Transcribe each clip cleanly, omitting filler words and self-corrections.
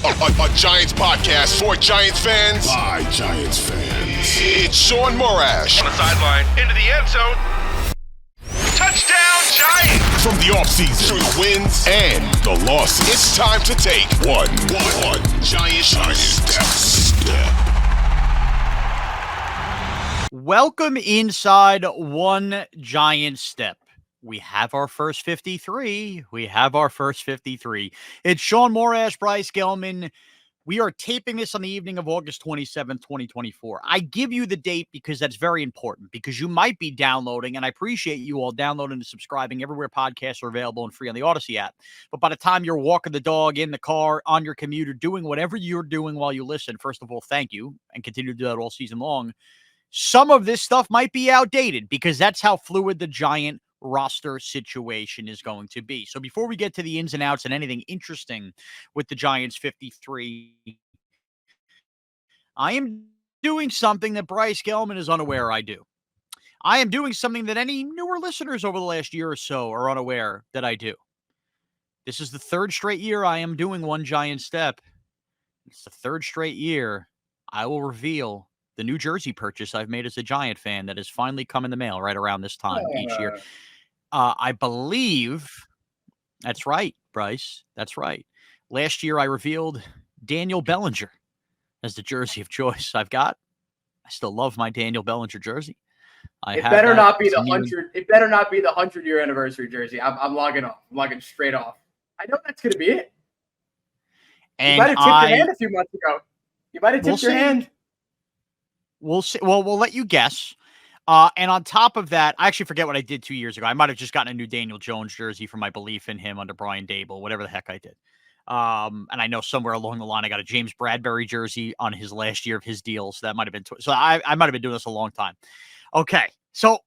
A Giants podcast for Giants fans by Giants fans. It's Shaun Morash. On the sideline, into the end zone. Touchdown, Giants! From the offseason to the wins and the losses, it's time to take one Giant step. Welcome inside One Giant Step. We have our first 53. It's Shaun Morash, Bryce, Gelman. We are taping this on the evening of August 27th, 2024. I give you the date because that's very important, because you might be downloading, and I appreciate you all downloading and subscribing everywhere podcasts are available and free on the Odyssey app. But by the time you're walking the dog, in the car, on your commute, or doing whatever you're doing while you listen, first of all, thank you, and continue to do that all season long. Some of this stuff might be outdated because that's how fluid the Giant roster situation is going to be. So before we get to the ins and outs and anything interesting with the Giants 53, I am doing something that Bryce Gelman is unaware I do. I am doing something that any newer listeners over the last year or so are unaware that I do. This is the third straight year I am doing One Giant Step. It's the third straight year I will reveal the New Jersey purchase I've made as a Giant fan that has finally come in the mail right around this time each year. I believe that's right, Bryce. That's right. Last year, I revealed Daniel Bellinger as the jersey of choice I've got. I still love my Daniel Bellinger jersey. It better not be the 100-year anniversary jersey. I'm logging off. I'm logging straight off. I know that's going to be it. And you might have tipped your hand a few months ago. You might have tipped your hand. We'll see. Well, we'll let you guess. And on top of that, I actually forget what I did 2 years ago. I might have just gotten a new Daniel Jones jersey for my belief in him under Brian Dable, whatever the heck I did. And I know somewhere along the line, I got a James Bradbury jersey on his last year of his deal. So that might have been, so I might have been doing this a long time. Okay. So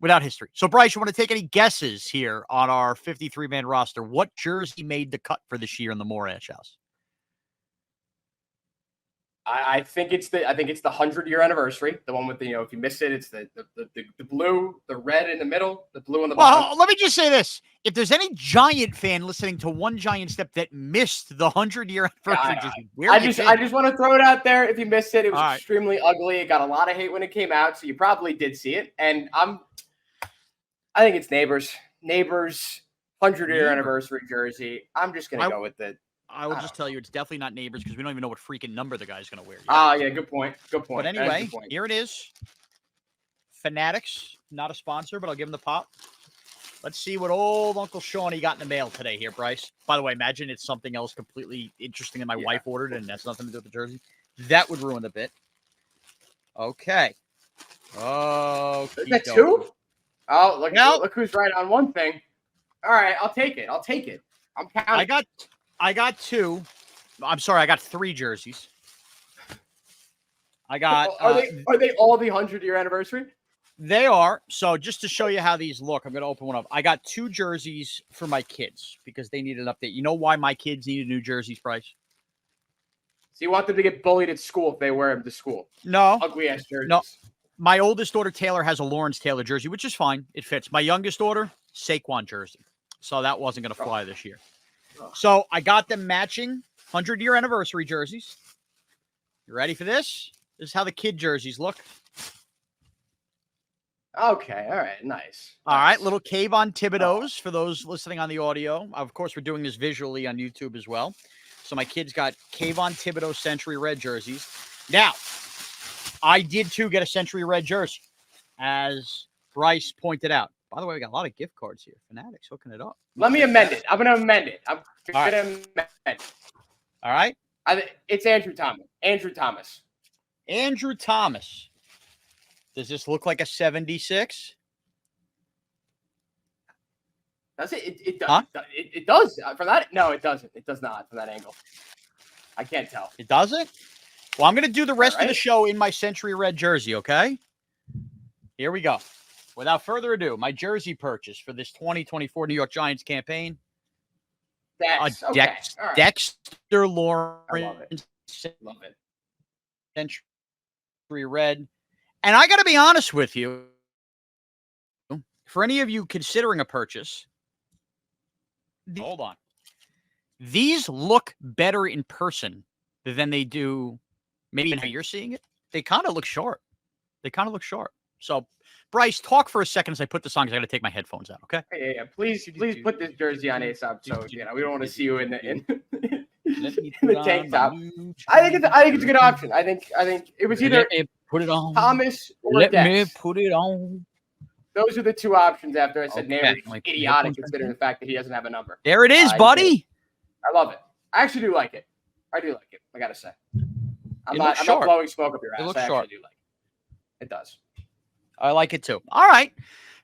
without history. So Bryce, you want to take any guesses here on our 53-man roster? What jersey made the cut for this year in the Morash house? I think it's the 100-year anniversary. The one with the, if you missed it, it's the blue, the red in the middle, the blue on the bottom. Well, let me just say this. If there's any Giant fan listening to One Giant Step that missed the 100-year anniversary, I just want to throw it out there. If you missed it, it was extremely ugly. It got a lot of hate when it came out, so you probably did see it. And I think it's Neighbors 100-year anniversary jersey. I'm just going to go with it. I will just tell you, it's definitely not Neighbors because we don't even know what freaking number the guy's going to wear. Yeah, good point. But anyway, here it is. Fanatics, not a sponsor, but I'll give him the pop. Let's see what old Uncle Shawnee got in the mail today here, Bryce. By the way, imagine it's something else completely interesting that my wife ordered and that's nothing to do with the jersey. That would ruin the bit. Okay. Oh, is that two? Oh, look who's right on one thing. All right, I'll take it. I'm counting. I got two. I'm sorry, I got three jerseys. I got. Are they all the 100-year anniversary? They are. So just to show you how these look, I'm going to open one up. I got two jerseys for my kids because they need an update. You know why my kids needed new jerseys, Bryce? So you want them to get bullied at school if they wear them to school? No. Ugly ass jerseys. No. My oldest daughter Taylor has a Lawrence Taylor jersey, which is fine. It fits. My youngest daughter, Saquon jersey. So that wasn't going to fly this year. So I got them matching 100-year anniversary jerseys. You ready for this? This is how the kid jerseys look. Okay. All right. Nice. All right. Little Kayvon Thibodeau's for those listening on the audio. Of course, we're doing this visually on YouTube as well. So my kids got Kayvon Thibodeau Century Red jerseys. Now, I did too get a Century Red jersey, as Bryce pointed out. By the way, we got a lot of gift cards here. Fanatics hooking it up. Let me amend it. I'm going to amend it. All right. It's Andrew Thomas. Andrew Thomas. Does this look like a 76? Does it? It does. Huh? It does. From that? No, it doesn't. It does not from that angle. I can't tell. It doesn't? Well, I'm going to do the rest of the show in my Century Red jersey, okay? Here we go. Without further ado, my jersey purchase for this 2024 New York Giants campaign. Dexter Lawrence. Love it. Century Red. And I got to be honest with you. For any of you considering a purchase, hold on. These look better in person than they do maybe in how you're seeing it. They kind of look sharp. So, Bryce, talk for a second as I put this on because I got to take my headphones out, okay? Yeah. Please put this jersey on ASAP. So we don't want to see you in the tank top. I think it's a good option. I think it was either put it on. Thomas or Let Dex. me put it on. Those are the two options after I said Neighbors. Idiotic considering the fact that he doesn't have a number. There it is, buddy. I love it. I actually do like it. I gotta say. I'm not blowing smoke up your ass. I actually do like it. It does. I like it too. All right.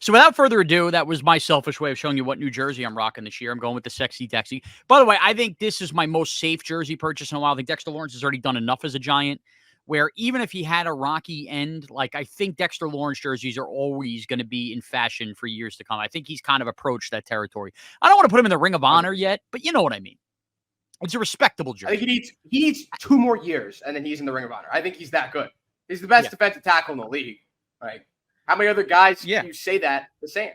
So without further ado, that was my selfish way of showing you what New Jersey I'm rocking this year. I'm going with the Sexy Dexy. By the way, I think this is my most safe jersey purchase in a while. I think Dexter Lawrence has already done enough as a Giant where even if he had a rocky end, like I think Dexter Lawrence jerseys are always going to be in fashion for years to come. I think he's kind of approached that territory. I don't want to put him in the Ring of Honor yet, but you know what I mean. It's a respectable jersey. I think he needs 2 more years, and then he's in the Ring of Honor. I think he's that good. He's the best defensive tackle in the league. Like, how many other guys can you say that the same,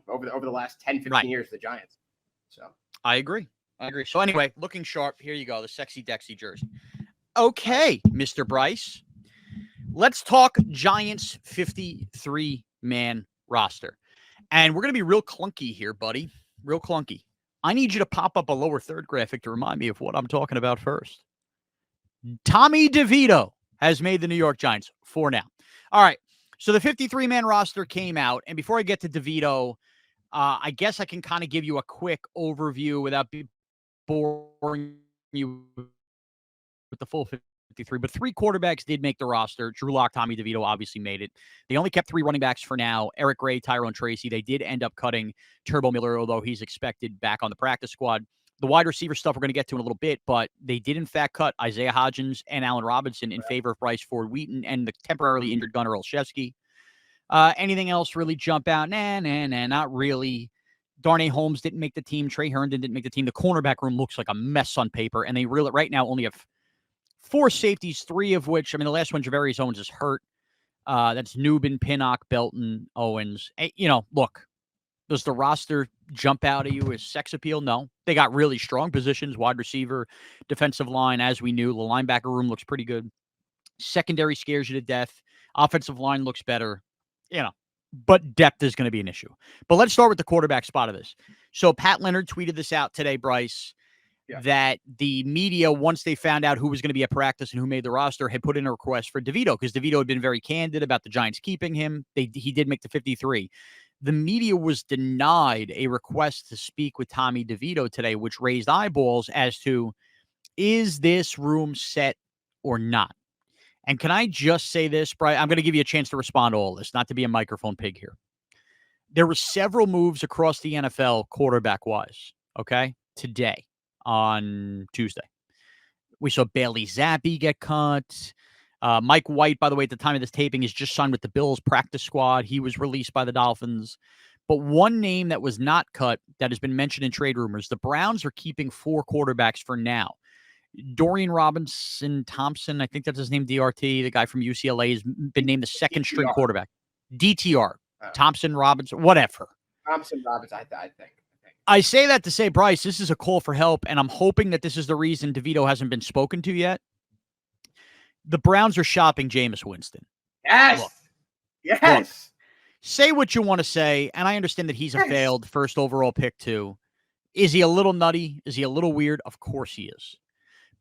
over the last 10, 15 years of the Giants? So I agree. So anyway, looking sharp. Here you go, the Sexy Dexy jersey. Okay, Mr. Bryce. Let's talk Giants 53-man roster. And we're going to be real clunky here, buddy. Real clunky. I need you to pop up a lower third graphic to remind me of what I'm talking about first. Tommy DeVito has made the New York Giants for now. All right. So the 53-man roster came out. And before I get to DeVito, I guess I can kind of give you a quick overview without boring you with the full 53. But 3 quarterbacks did make the roster. Drew Lock, Tommy DeVito obviously made it. They only kept 3 running backs for now. Eric Gray, Tyrone Tracy. They did end up cutting Turbo Miller, although he's expected back on the practice squad. The wide receiver stuff we're going to get to in a little bit, but they did in fact cut Isaiah Hodgins and Allen Robinson in favor of Bryce Ford Wheaton and the temporarily injured Gunnar Olszewski. Anything else really jump out? Nah, not really. Darnay Holmes didn't make the team. Trey Herndon didn't make the team. The cornerback room looks like a mess on paper, and they really right now only have 4 safeties, 3 of which, the last one, Javarius Owens, is hurt. That's Newbin, Pinnock, Belton, Owens. Look, does the roster jump out at you as sex appeal? No. They got really strong positions, wide receiver, defensive line, as we knew. The linebacker room looks pretty good. Secondary scares you to death. Offensive line looks better. But depth is going to be an issue. But let's start with the quarterback spot of this. So Pat Leonard tweeted this out today, Bryce, that the media, once they found out who was going to be at practice and who made the roster, had put in a request for DeVito because DeVito had been very candid about the Giants keeping him. He did make the 53. The media was denied a request to speak with Tommy DeVito today, which raised eyeballs as to, is this room set or not? And can I just say this, Brian? I'm going to give you a chance to respond to all this, not to be a microphone pig here. There were several moves across the NFL quarterback-wise, okay, today on Tuesday. We saw Bailey Zappi get cut. Mike White, by the way, at the time of this taping, is just signed with the Bills practice squad. He was released by the Dolphins. But one name that was not cut that has been mentioned in trade rumors, the Browns are keeping 4 quarterbacks for now. Dorian Robinson Thompson, I think that's his name, DRT, the guy from UCLA, has been named the second string quarterback. DTR, Thompson Robinson, whatever. Thompson Robinson, I think. I say that to say, Bryce, this is a call for help, and I'm hoping that this is the reason DeVito hasn't been spoken to yet. The Browns are shopping Jameis Winston. Yes. Look, say what you want to say, and I understand that he's a failed first overall pick too. Is he a little nutty? Is he a little weird? Of course he is.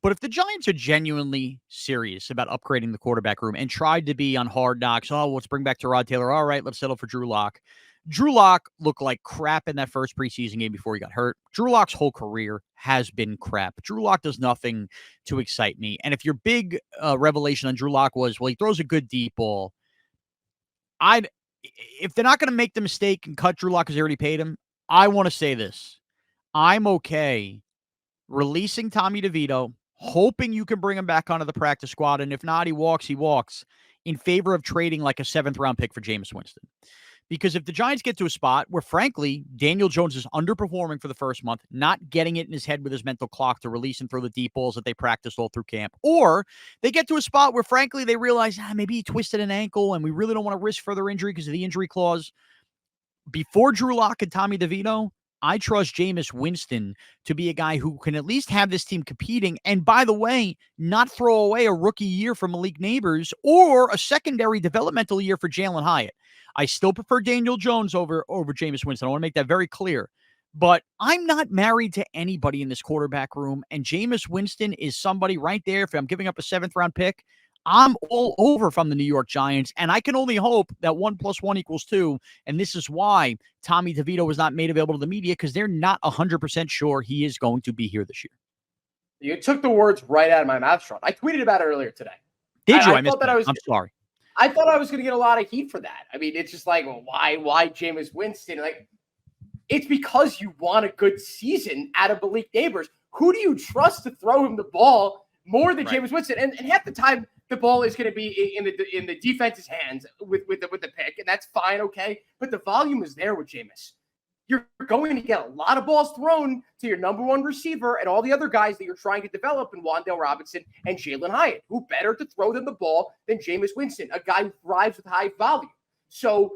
But if the Giants are genuinely serious about upgrading the quarterback room and tried to be on Hard Knocks, let's bring back Tyrod Taylor. All right, let's settle for Drew Lock. Drew Lock looked like crap in that first preseason game before he got hurt. Drew Lock's whole career has been crap. Drew Lock does nothing to excite me. And if your big revelation on Drew Lock was, he throws a good deep ball, if they're not going to make the mistake and cut Drew Lock because they already paid him, I want to say this. I'm okay releasing Tommy DeVito, hoping you can bring him back onto the practice squad. And if not, he walks in favor of trading like a 7th-round pick for Jameis Winston. Because if the Giants get to a spot where, frankly, Daniel Jones is underperforming for the first month, not getting it in his head with his mental clock to release and throw the deep balls that they practiced all through camp, or they get to a spot where, frankly, they realize, maybe he twisted an ankle and we really don't want to risk further injury because of the injury clause, before Drew Lock and Tommy DeVito, I trust Jameis Winston to be a guy who can at least have this team competing. And by the way, not throw away a rookie year for Malik Neighbors or a secondary developmental year for Jalen Hyatt. I still prefer Daniel Jones over Jameis Winston. I want to make that very clear. But I'm not married to anybody in this quarterback room. And Jameis Winston is somebody right there. If I'm giving up a 7th-round pick, I'm all over from the New York Giants, and I can only hope that 1 + 1 = 2. And this is why Tommy DeVito was not made available to the media, because they're not 100% sure he is going to be here this year. You took the words right out of my mouth, Shaun. I tweeted about it earlier today. Did you? I missed that. I'm sorry. I thought I was going to get a lot of heat for that. I mean, it's just like, well, why Jameis Winston? Like, it's because you want a good season out of Malik Neighbors. Who do you trust to throw him the ball more than Jameis Winston? And half the time, the ball is going to be in the defense's hands with the pick, and that's fine, okay? But the volume is there with Jameis. You're going to get a lot of balls thrown to your number one receiver and all the other guys that you're trying to develop in Wan'Dale Robinson and Jalen Hyatt. Who better to throw them the ball than Jameis Winston, a guy who thrives with high volume? So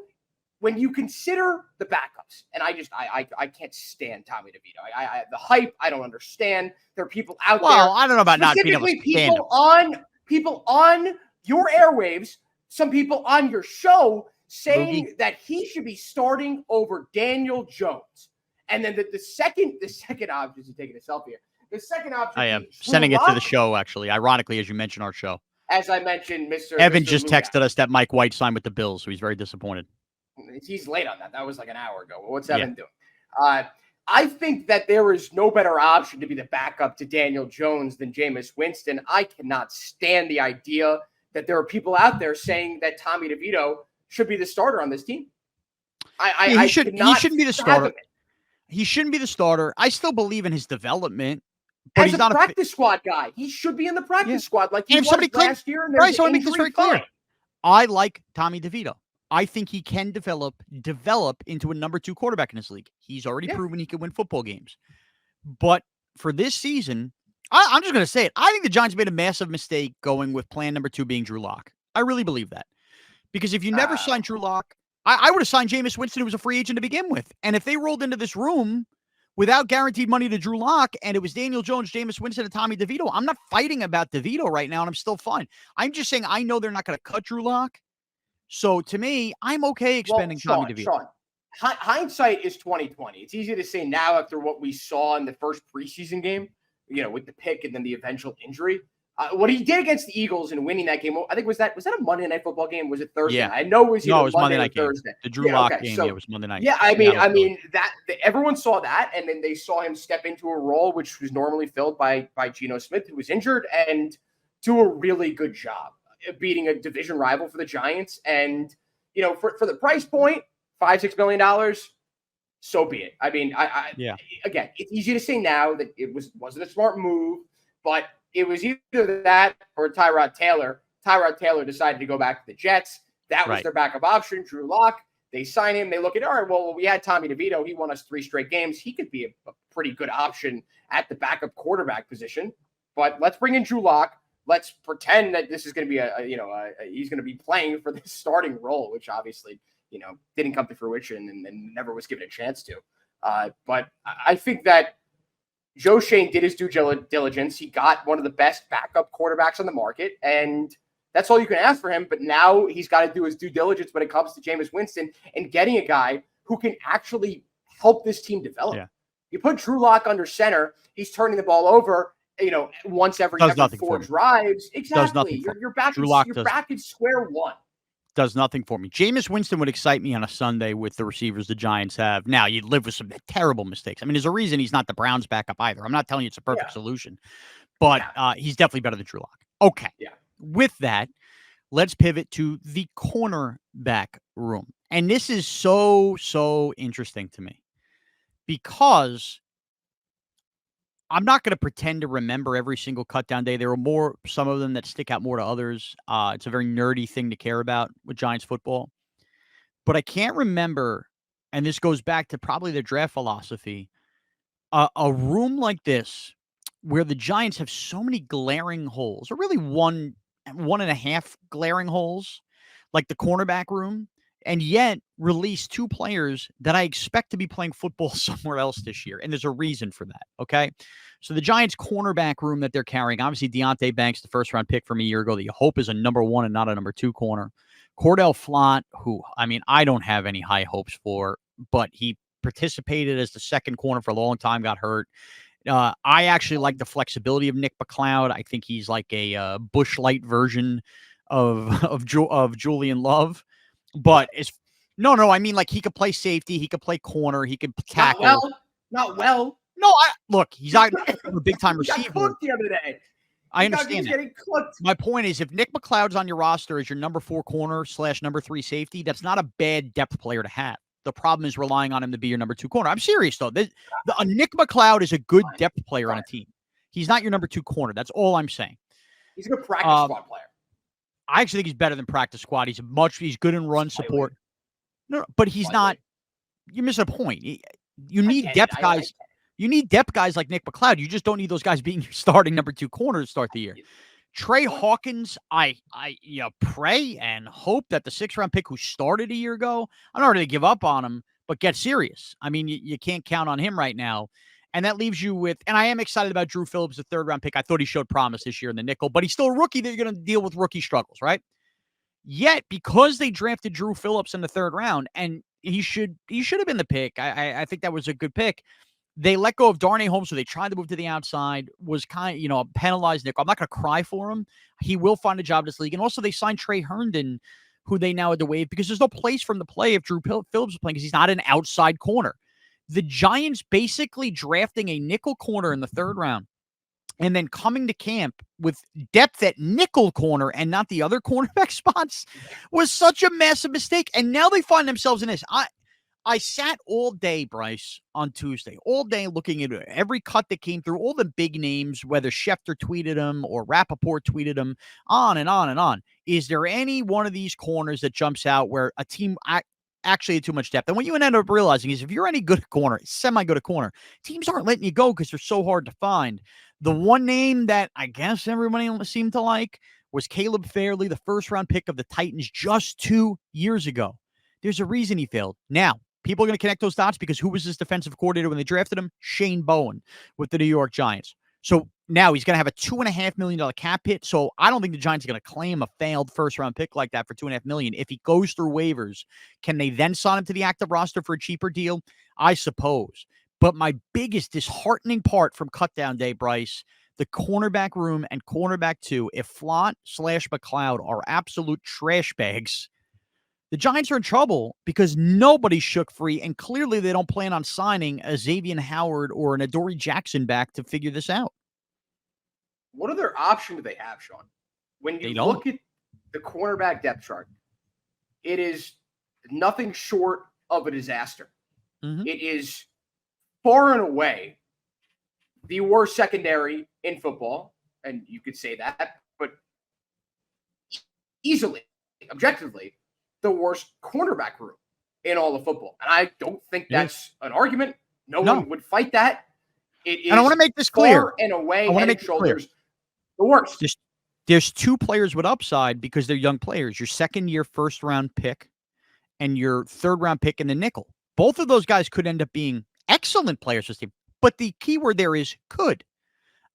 when you consider the backups, and I can't stand Tommy DeVito. The hype, I don't understand. There are people out there. Well, I don't know about not being able to stand people on your airwaves, some people on your show saying that he should be starting over Daniel Jones. And then the second option is taking a selfie here. The second option I am sending it to the show, actually. Ironically, as you mentioned our show. As I mentioned, Evan just texted us that Mike White signed with the Bills, so he's very disappointed. He's late on that. That was like an hour ago. What's Evan doing? I think that there is no better option to be the backup to Daniel Jones than Jameis Winston. I cannot stand the idea that there are people out there saying that Tommy DeVito should be the starter on this team. He shouldn't be the starter. He shouldn't be the starter. I still believe in his development. But he's not a practice squad guy. He should be in the practice squad like he was last year. And Bryce, I want to make this very clear. I like Tommy DeVito. I think he can develop into a number 2 quarterback in this league. He's already proven he can win football games. But for this season, I'm just going to say it. I think the Giants made a massive mistake going with plan number 2 being Drew Lock. I really believe that. Because if you never signed Drew Lock, I would have signed Jameis Winston, who was a free agent to begin with. And if they rolled into this room without guaranteed money to Drew Lock, and it was Daniel Jones, Jameis Winston, and Tommy DeVito, I'm not fighting about DeVito right now, and I'm still fine. I'm just saying I know they're not going to cut Drew Lock. So to me, I'm okay expending Tommy DeVito. Shaun, hindsight is 2020. It's easy to say now after what we saw in the first preseason game, with the pick and then the eventual injury. What he did against the Eagles in winning that game, I think was that a Monday Night Football game? Was it Thursday? Yeah. I know it was either Monday night or Thursday. Game. The Drew Lock game, it was Monday night. Yeah, I mean everyone saw that, and then they saw him step into a role which was normally filled by Geno Smith, who was injured, and do a really good job beating a division rival for the Giants. And for the price point, $5-6 million, so be it. I mean, again, it's easy to say now that it wasn't a smart move, but it was either that or Tyrod Taylor. Tyrod Taylor decided to go back to the Jets. That was their backup option, Drew Lock. They sign him. They look at, all right, well, we had Tommy DeVito. He won us 3 straight games. He could be a pretty good option at the backup quarterback position. But let's bring in Drew Lock. Let's pretend that this is going to be he's going to be playing for this starting role, which obviously, didn't come to fruition and never was given a chance to. But I think that Joe Schoen did his due diligence. He got one of the best backup quarterbacks on the market, and that's all you can ask for him. But now he's got to do his due diligence when it comes to Jameis Winston and getting a guy who can actually help this team develop. Yeah. You put Drew Lock under center, he's turning the ball over, once every 4 drives. Exactly. You're back in square one. Does nothing for me. Jameis Winston would excite me on a Sunday with the receivers the Giants have. Now, you'd live with some terrible mistakes. I mean, there's a reason he's not the Browns' backup either. I'm not telling you it's a perfect solution, but he's definitely better than Drew Lock. Okay. Yeah. With that, let's pivot to the cornerback room. And this is so interesting to me because I'm not going to pretend to remember every single cutdown day. There are some of them that stick out more to others. It's a very nerdy thing to care about with Giants football. But I can't remember, and this goes back to probably their draft philosophy, a room like this where the Giants have so many glaring holes, or really one and a half glaring holes, like the cornerback room. and yet release two players that I expect to be playing football somewhere else this year. And there's a reason for that. Okay. So the Giants cornerback room that they're carrying, obviously Deontay Banks, the first round pick from a year ago that you hope is a number 1 and not a number 2 corner. Cordell Flott, who, I mean, I don't have any high hopes for, but he participated as the second corner for a long time, got hurt. I actually like the flexibility of Nick McLeod. I think he's like a Bush Light version of Julian Love. But no, I mean, like, he could play safety, he could play corner, he could tackle. Not well. No, look, he's not a big time receiver. He got cooked the other day. I understand that. Getting cooked. My point is, if Nick McLeod's on your roster as your number 4 corner / number 3 safety, that's not a bad depth player to have. The problem is relying on him to be your number 2 corner. I'm serious, though. Nick McLeod is a good depth player on a team. He's not your number 2 corner. That's all I'm saying. He's a good practice squad player. I actually think he's better than practice squad. He's good in run support. No, but he's not. You're missing a point. You need depth guys. You need depth guys like Nick McLeod. You just don't need those guys being your starting number 2 corner to start the year. Trey Hawkins, I pray and hope that the 6th round pick who started a year ago, I don't really give up on him, but get serious. I mean, you can't count on him right now. And that leaves you with, and I am excited about Drew Phillips, the 3rd round pick. I thought he showed promise this year in the nickel, but he's still a rookie that you're going to deal with rookie struggles, right? Yet, because they drafted Drew Phillips in the 3rd round, and he should have been the pick. I think that was a good pick. They let go of Darnay Holmes, so they tried to move to the outside, was kind of, penalized nickel. I'm not going to cry for him. He will find a job in this league. And also they signed Trey Herndon, who they now had to waive because there's no place for him to play if Drew Phillips is playing because he's not an outside corner. The Giants basically drafting a nickel corner in the 3rd round and then coming to camp with depth at nickel corner and not the other cornerback spots was such a massive mistake. And now they find themselves in this. I sat all day, Bryce, on Tuesday, all day looking at every cut that came through, all the big names, whether Schefter tweeted them or Rappaport tweeted them, on and on and on. Is there any one of these corners that jumps out where a team actually had too much depth? And what you end up realizing is if you're any good at corner, semi-good at corner, teams aren't letting you go because they're so hard to find. The one name that I guess everybody seemed to like was Caleb Fairley, the 1st round pick of the Titans just 2 years ago. There's a reason he failed. Now, people are going to connect those dots because who was his defensive coordinator when they drafted him? Shane Bowen with the New York Giants. So now he's going to have a $2.5 million cap hit. So I don't think the Giants are going to claim a failed 1st round pick like that for $2.5 million. If he goes through waivers, can they then sign him to the active roster for a cheaper deal? I suppose. But my biggest disheartening part from cutdown day, Bryce, the cornerback room and cornerback 2, if Flott / McLeod are absolute trash bags, the Giants are in trouble because nobody shook free, and clearly they don't plan on signing a Xavier Howard or an Adoree Jackson back to figure this out. What other option do they have, Shaun? When you look at the cornerback depth chart, it is nothing short of a disaster. Mm-hmm. It is far and away the worst secondary in football, and you could say that, but easily, objectively, the worst cornerback room in all of football. And I don't think that's an argument. No one would fight that. It is, and I want to make this clear. Far and away, head and shoulders, the worst. There's 2 players with upside because they're young players. Your 2nd-year 1st round pick and your 3rd round pick in the nickel. Both of those guys could end up being excellent players for this team. But the key word there is could.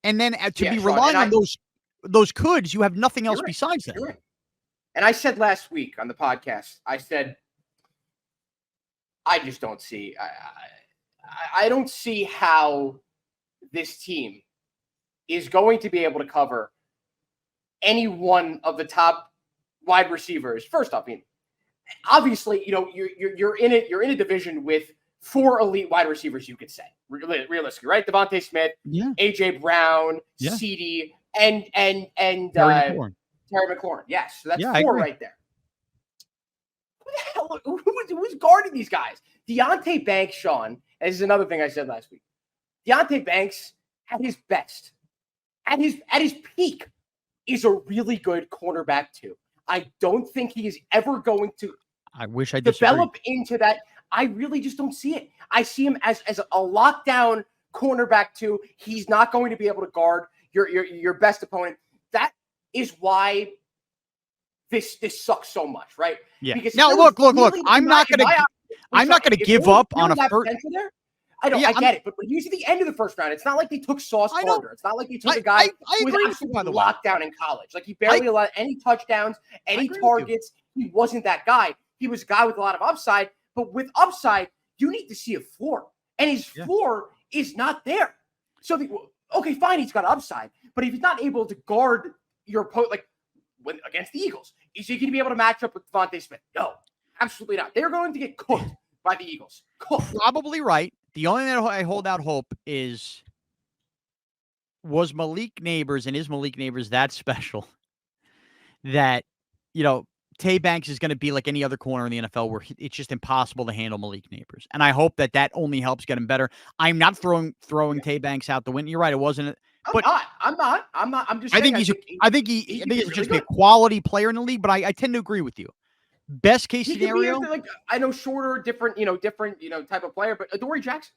And then to be relying on those coulds, you have nothing else besides that. Right. And I said last week on the podcast, I said, I just don't see, I don't see how this team is going to be able to cover any one of the top wide receivers. First off, I mean, obviously, you're in a division with 4 elite wide receivers, you could say, realistically, right? Devontae Smith, AJ Brown, CeeDee, and Terry McLaurin. Yes. So that's 4 right there. Who the hell? Who's guarding these guys? Deontay Banks, Shaun. And this is another thing I said last week. Deontay Banks, at his best, at his peak, is a really good cornerback too. I don't think he is ever going to develop into that. I really just don't see it. I see him as a lockdown cornerback too. He's not going to be able to guard your best opponent. That is why this sucks so much, right? Yeah. Because now look. I'm not gonna give up on a first. I get it, but you see the end of the first round. It's not like they took Sauce Gardner. It's not like they took a guy who was absolutely locked down in college. Like he barely allowed any touchdowns, any targets. He wasn't that guy. He was a guy with a lot of upside, but with upside, you need to see a floor, and his floor is not there. So, okay, fine, he's got upside, but if he's not able to guard your opponent, against the Eagles, is he going to be able to match up with Devontae Smith? No, absolutely not. They're going to get cooked by the Eagles. Cooked. Probably right. The only thing that I hold out hope was Malik Neighbors and is Malik Neighbors that special that, Tay Banks is going to be like any other corner in the NFL where it's just impossible to handle Malik Neighbors. And I hope that only helps get him better. I'm not throwing Tay Banks out the window. You're right. It wasn't. I'm not. I'm just saying. I think he's just a quality player in the league, but I tend to agree with you. Best case scenario. I know shorter, different type of player, but Adoree Jackson.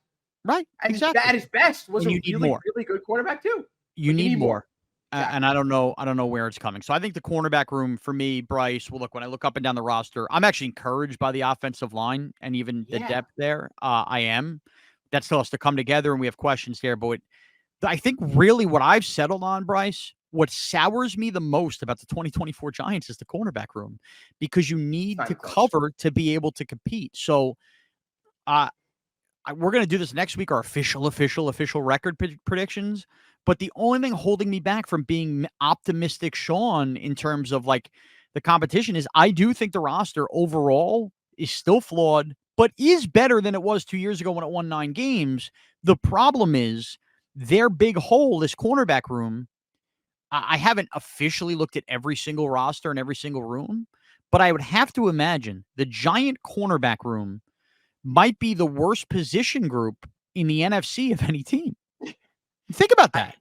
Right. Exactly. At his best was a really good quarterback too. You need more. And I don't know where it's coming. So I think the cornerback room for me, Bryce, look, when I look up and down the roster, I'm actually encouraged by the offensive line and even the depth there. I am. That still has to come together, and we have questions there. But I think really what I've settled on, Bryce, what sours me the most about the 2024 Giants is the cornerback room, because you need to cover to be able to compete. So we're going to do this next week, our official record predictions. But the only thing holding me back from being optimistic, Shaun, in terms of the competition is I do think the roster overall is still flawed, but is better than it was 2 years ago when it won 9 games. The problem is their big hole, this cornerback room. I haven't officially looked at every single roster and every single room, but I would have to imagine the Giant cornerback room might be the worst position group in the NFC of any team. Think about that.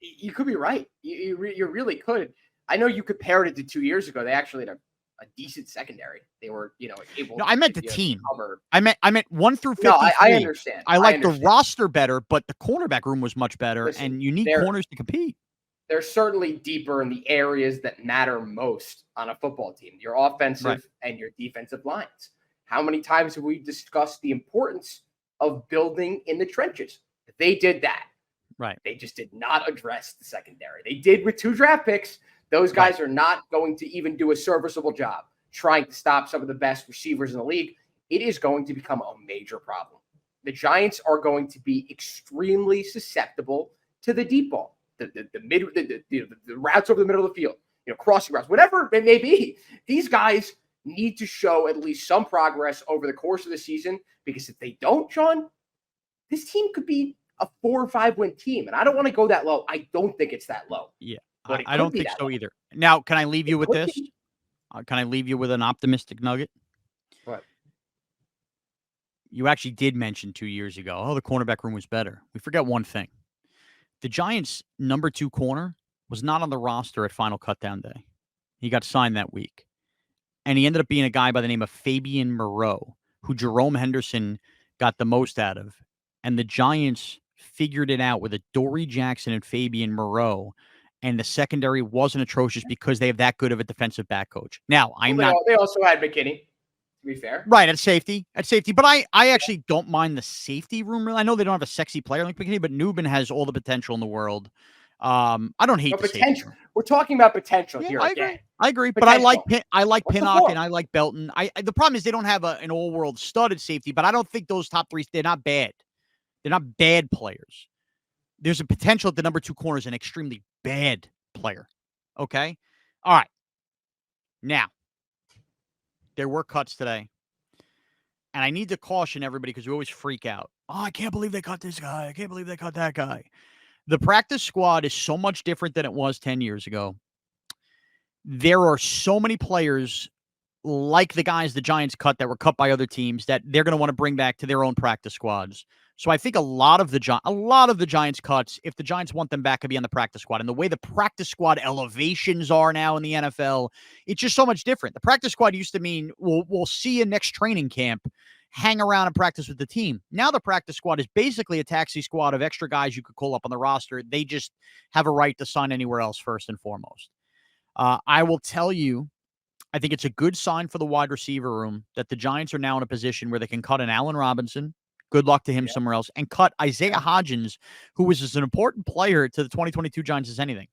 You could be right. You really could. I know you compared it to 2 years ago. They actually had a decent secondary. They were, able. No, I meant the team. Cover. I meant 1 through 53. No, I understand. I like the roster better, but the cornerback room was much better. Listen, and you need corners to compete. They're certainly deeper in the areas that matter most on a football team: your offensive and your defensive lines. How many times have we discussed the importance of building in the trenches? They did that. Right. They just did not address the secondary. They did with 2 draft picks. Those guys are not going to even do a serviceable job trying to stop some of the best receivers in the league. It is going to become a major problem. The Giants are going to be extremely susceptible to the deep ball, the routes over the middle of the field, crossing routes, whatever it may be. These guys need to show at least some progress over the course of the season, because if they don't, Shaun, this team could be a 4 or 5 win team. And I don't want to go that low. I don't think it's that low. Yeah, I don't think so either. Now, can I leave you with this? Can I leave you with an optimistic nugget? What? You actually did mention 2 years ago, the cornerback room was better. We forget one thing. The Giants' number 2 corner was not on the roster at final cutdown day. He got signed that week. And he ended up being a guy by the name of Fabian Moreau, who Jerome Henderson got the most out of. And the Giants figured it out with Adoree Jackson and Fabian Moreau. And the secondary wasn't atrocious because they have that good of a defensive back coach. Now, They also had McKinney, to be fair. Right, at safety. But I actually don't mind the safety room. I know they don't have a sexy player like McKinney, but Newman has all the potential in the world. I don't hate the potential. We're talking about potential here. I agree. But I like Pinnock and I like Belton. The problem is they don't have an all-world studded safety, but I don't think those top 3, they're not bad. They're not bad players. There's a potential at the number 2 corner is an extremely bad player. Okay? All right. Now, there were cuts today. And I need to caution everybody because we always freak out. Oh, I can't believe they cut this guy. I can't believe they cut that guy. The practice squad is so much different than it was 10 years ago. There are so many players like the guys the Giants cut that were cut by other teams that they're going to want to bring back to their own practice squads. So I think a lot of the Giants cuts, if the Giants want them back, could be on the practice squad. And the way the practice squad elevations are now in the NFL, it's just so much different. The practice squad used to mean we'll see you next training camp, hang around and practice with the team. Now the practice squad is basically a taxi squad of extra guys you could call up on the roster. They just have a right to sign anywhere else first and foremost. I will tell you I think it's a good sign for the wide receiver room that the Giants are now in a position where they can cut an Allen Robinson. Good luck to him somewhere else. And cut Isaiah Hodgins, who was as an important player to the 2022 Giants as anything.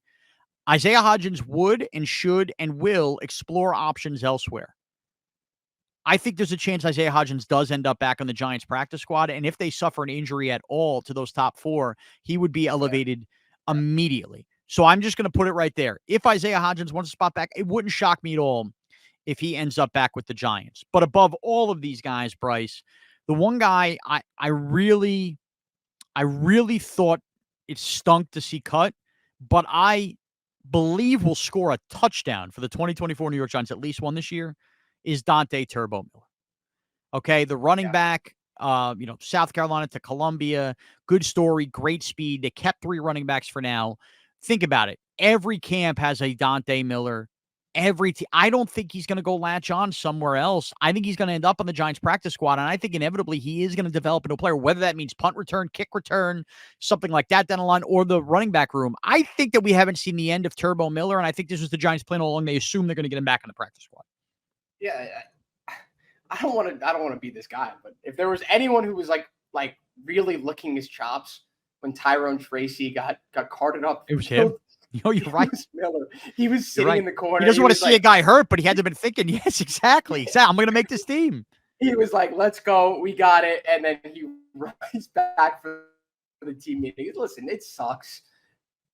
Isaiah Hodgins would and should and will explore options elsewhere. I think there's a chance Isaiah Hodgins does end up back on the Giants practice squad. And if they suffer an injury at all to those top 4, he would be elevated immediately. So I'm just going to put it right there. If Isaiah Hodgins wants a spot back, it wouldn't shock me at all if he ends up back with the Giants. But above all of these guys, Bryce, the one guy I really thought it stunk to see cut, but I believe will score a touchdown for the 2024 New York Giants, at least one this year, is Dante Turbo Miller. Okay, the running back, South Carolina to Columbia, good story, great speed. They kept 3 running backs for now. Think about it. Every camp has a Dante Miller. I don't think he's going to go latch on somewhere else. I think he's going to end up on the Giants practice squad, and I think inevitably he is going to develop into a player, whether that means punt return, kick return, something like that down the line, or the running back room. I think that we haven't seen the end of Turbo Miller, and I think this was the Giants' plan all along. They assume they're going to get him back on the practice squad. Yeah, I don't want to be this guy, but if there was anyone who was like really licking his chops when Tyrone Tracy got carted up, it was him. You're right. Miller. He was sitting in the corner. He doesn't want to see a guy hurt, but he had to have been thinking, yes, exactly. I'm going to make this team. He was like, let's go. We got it. And then he runs back for the team meeting. Listen, it sucks.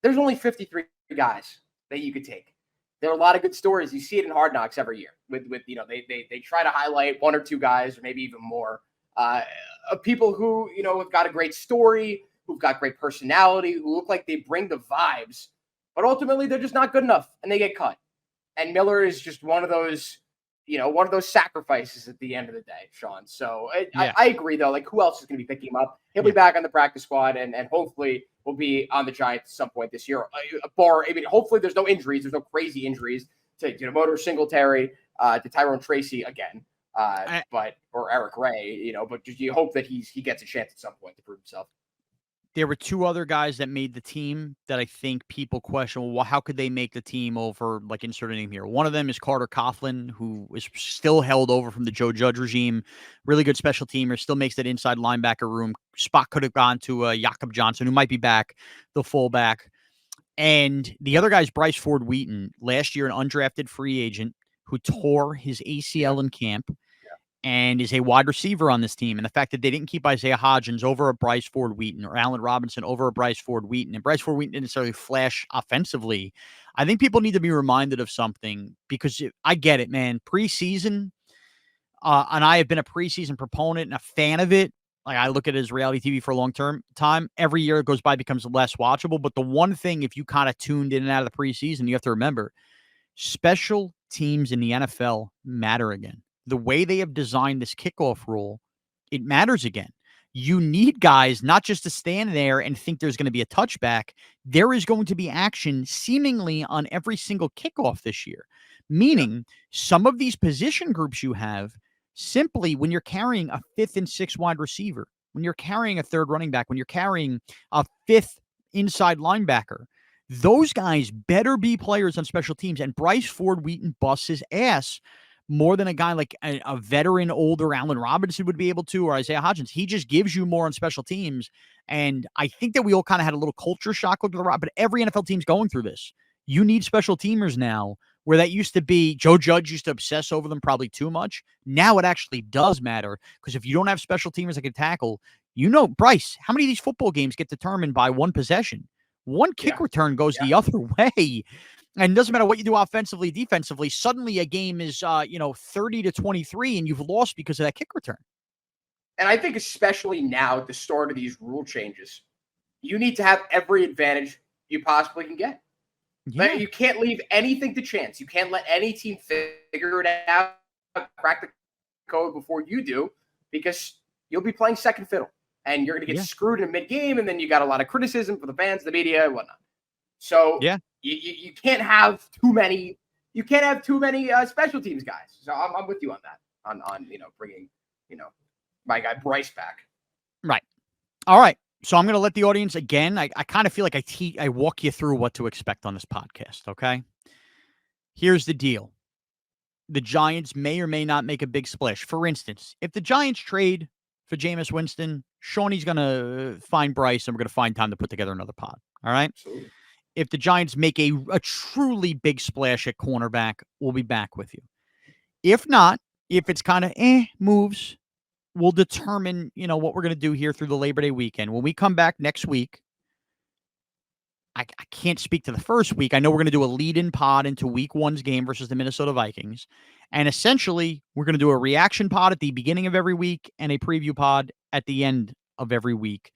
There's only 53 guys that you could take. There are a lot of good stories. You see it in Hard Knocks every year with they try to highlight 1 or 2 guys or maybe even more of people who, have got a great story, who've got great personality, who look like they bring the vibes. But ultimately, they're just not good enough, and they get cut. And Miller is just one of those sacrifices at the end of the day, Shaun. So I agree, though. Like, who else is going to be picking him up? He'll be back on the practice squad, and hopefully will be on the Giants at some point this year. Hopefully there's no injuries. There's no crazy injuries to Motor Singletary, to Tyrone Tracy again, or Eric Ray. But just you hope that he gets a chance at some point to prove himself. There were 2 other guys that made the team that I think people question, well, how could they make the team over, like, insert a name here? One of them is Carter Coughlin, who is still held over from the Joe Judge regime. Really good special teamer, still makes that inside linebacker room. Spot could have gone to Jakob Johnson, who might be back, the fullback. And the other guy is Bryce Ford Wheaton, last year an undrafted free agent who tore his ACL in camp. And is a wide receiver on this team. And the fact that they didn't keep Isaiah Hodgins over a Bryce Ford Wheaton or Allen Robinson over a Bryce Ford Wheaton, and Bryce Ford Wheaton didn't necessarily flash offensively, I think people need to be reminded of something, because I get it, man. Preseason, and I have been a preseason proponent and a fan of it. Like, I look at it as reality TV for a long time. Every year it goes by, becomes less watchable. But the one thing, if you kind of tuned in and out of the preseason, you have to remember, special teams in the NFL matter again. The way they have designed this kickoff rule, it matters again. You need guys not just to stand there and think there's going to be a touchback. There is going to be action seemingly on every single kickoff this year. Meaning, some of these position groups you have, simply when you're carrying a 5th and 6th wide receiver, when you're carrying a 3rd running back, when you're carrying a 5th inside linebacker, those guys better be players on special teams. And Bryce Ford Wheaton busts his ass more than a guy like a veteran, older Allen Robinson would be able to, or Isaiah Hodgins. He just gives you more on special teams. And I think that we all kind of had a little culture shock look at the rock, but every NFL team's going through this. You need special teamers now, where that used to be, Joe Judge used to obsess over them probably too much. Now it actually does matter, because if you don't have special teamers that can tackle, Bryce, how many of these football games get determined by one possession? One kick return goes the other way. And it doesn't matter what you do offensively, defensively. Suddenly a game is, 30-23, and you've lost because of that kick return. And I think especially now at the start of these rule changes, you need to have every advantage you possibly can get. Yeah. You can't leave anything to chance. You can't let any team figure it out, crack the code before you do, because you'll be playing second fiddle. And you're going to get screwed in mid-game, and then you got a lot of criticism for the fans, the media, and whatnot. So you can't have too many. You can't have too many special teams guys. So I'm with you on that. On bringing my guy Bryce back. Right. All right. So I'm going to let the audience again. I kind of feel like I walk you through what to expect on this podcast. Okay. Here's the deal. the Giants may or may not make a big splash. For instance, if the Giants trade for Jameis Winston, Shaunie's going to find Bryce, and we're going to find time to put together another pod. All right? Absolutely. If the Giants make a truly big splash at cornerback, we'll be back with you. If not, if it's kind of moves, we'll determine, what we're going to do here through the Labor Day weekend. When we come back next week, I can't speak to the first week. I know we're going to do a lead-in pod into week 1's game versus the Minnesota Vikings. And essentially, we're going to do a reaction pod at the beginning of every week and a preview pod at the end of every week.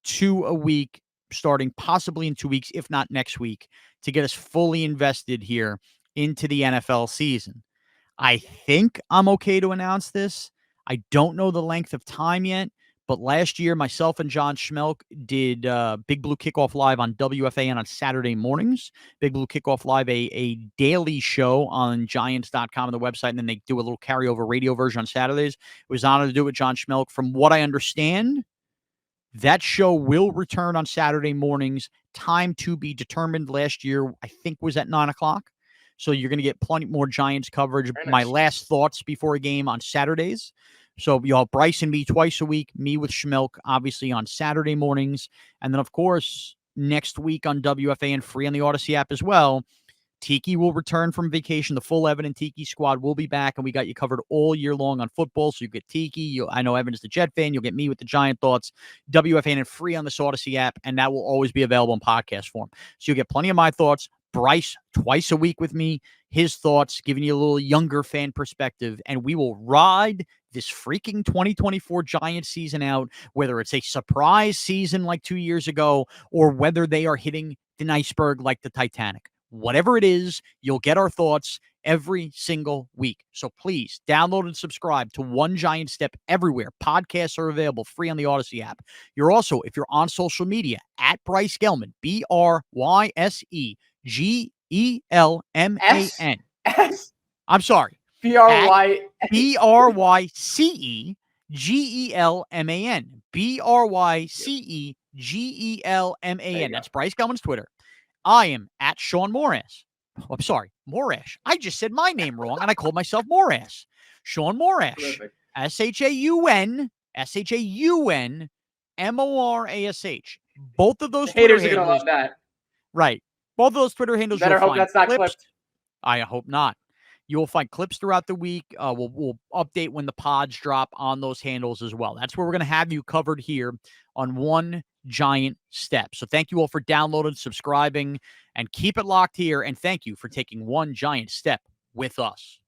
2 a week, starting possibly in 2 weeks, if not next week, to get us fully invested here into the NFL season. I think I'm okay to announce this. I don't know the length of time yet. But last year, myself and John Schmelk did Big Blue Kickoff Live on WFAN on Saturday mornings. Big Blue Kickoff Live, a daily show on Giants.com on the website, and then they do a little carryover radio version on Saturdays. It was an honor to do it with John Schmelk. From what I understand, that show will return on Saturday mornings. Time to be determined. Last year, I think, was at 9 o'clock. So you're going to get plenty more Giants coverage. Very nice. My last thoughts before a game on Saturdays. So you'll have Bryce and me twice a week, me with Schmelk, obviously on Saturday mornings. And then, of course, next week on WFAN, free on the Odyssey app as well, Tiki will return from vacation. The full Evan and Tiki squad will be back, and we got you covered all year long on football. So you get Tiki. I know Evan is the Jet fan. You'll get me with the Giant thoughts. WFAN and free on the Odyssey app, and that will always be available in podcast form. So you'll get plenty of my thoughts. Bryce twice a week with me, his thoughts, giving you a little younger fan perspective, and we will ride this freaking 2024 Giants season out, whether it's a surprise season like 2 years ago or whether they are hitting an iceberg like the Titanic. Whatever it is, you'll get our thoughts every single week. So please download and subscribe to One Giant Step everywhere. Podcasts are available free on the Odyssey app. You're also, if you're on social media, at Bryce Gelman, BryceGelman. I'm sorry. BryceGelman. BryceGelman. That's Bryce Gelman's Twitter. I am at Shaun Morash. Oh, I'm sorry, Morash. I just said my name wrong, and I called myself Morash. Shaun Morash. Terrific. ShaunMorash. Both of those haters Twitter are gonna handles, love that. Right. Both of those Twitter handles. Better hope that's not clipped. I hope not. You will find clips throughout the week. We'll update when the pods drop on those handles as well. That's where we're going to have you covered here on One Giant Step. So thank you all for downloading, subscribing, and keep it locked here. And thank you for taking one giant step with us.